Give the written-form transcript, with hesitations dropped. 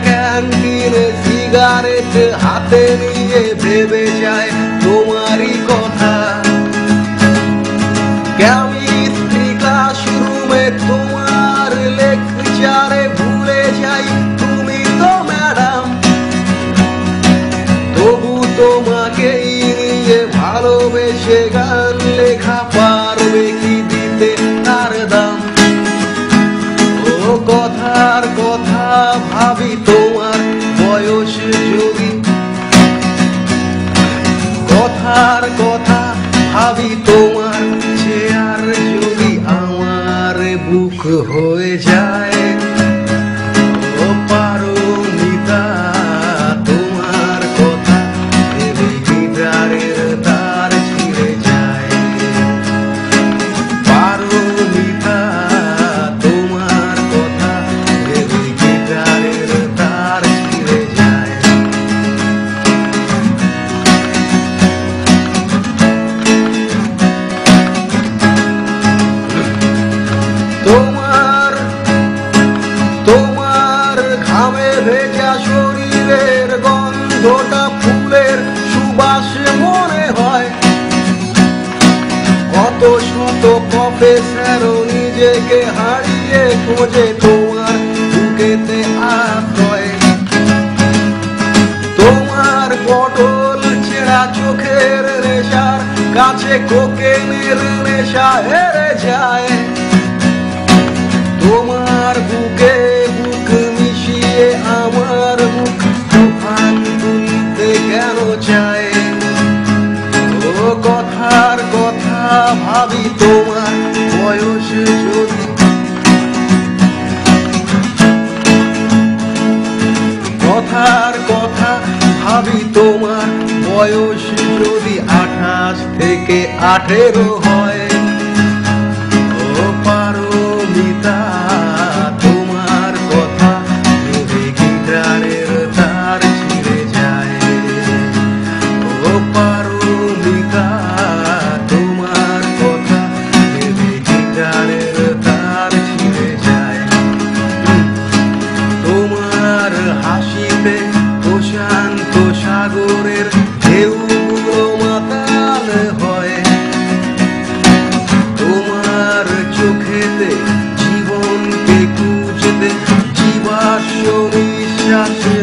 ক্যান্টিনে সিগারেট হাতে নিয়ে ভেবে যায় তোমারই কথা। কেমিস্ট্রি ক্লাসরুমে তোমার লেকচারে ভুলে যাই তুমি তো ম্যাডাম, তবু তোমাকেই নিয়ে ভালোবেসে গান লেখা পারবে কি দিতে তার দাম। ও কথার কথা ভাবি তোমার বয়স যদি, কথার কথা ভাবি তোমার চেয়ার যদি আমার বুক হয়ে যায়। ও পারমিতা তোমার কথা ভেবে গিটারের তার ছিঁড়ে যায়। পারমিতা তোমার কথা ভেবে গিটারের তার ছিঁড়ে যায়। তোমার ঘামে ভেজা শরীরের গন্ধটা ফুলের সুবাস মনে হয়। কত শত প্রফেসরও নিজেকে হারিয়ে খোঁজে তোমার বুকেতে আশ্রয়। তোমার পটল ছেঁড়া চোখের নেশার কাছে কোকেনের নেশা হেরে যায়। তোমার বুকে বুক মিশিয়ে আমার বুক তুফান তুলতে কেন চায়। ও কথার কথা ভাবি তোমার বয়স যদি, কথার কথা ভাবি তোমার বয়স যদি 28 থেকে 18 হয়। ও পারমিতা তোমার কথা ভেবে গিটারের তার ছিঁড়ে যায়। ও পারমিতা তোমার কথা ভেবে গিটারের তার ছিঁড়ে যায়। তোমার হাসিতে প্রশান্ত সাগরের ঢেউগুলো মাতাল হয়। তোমার চোখেতে জীবনকে খুঁজতে জীবাশ্ম নিঃশ্বাসে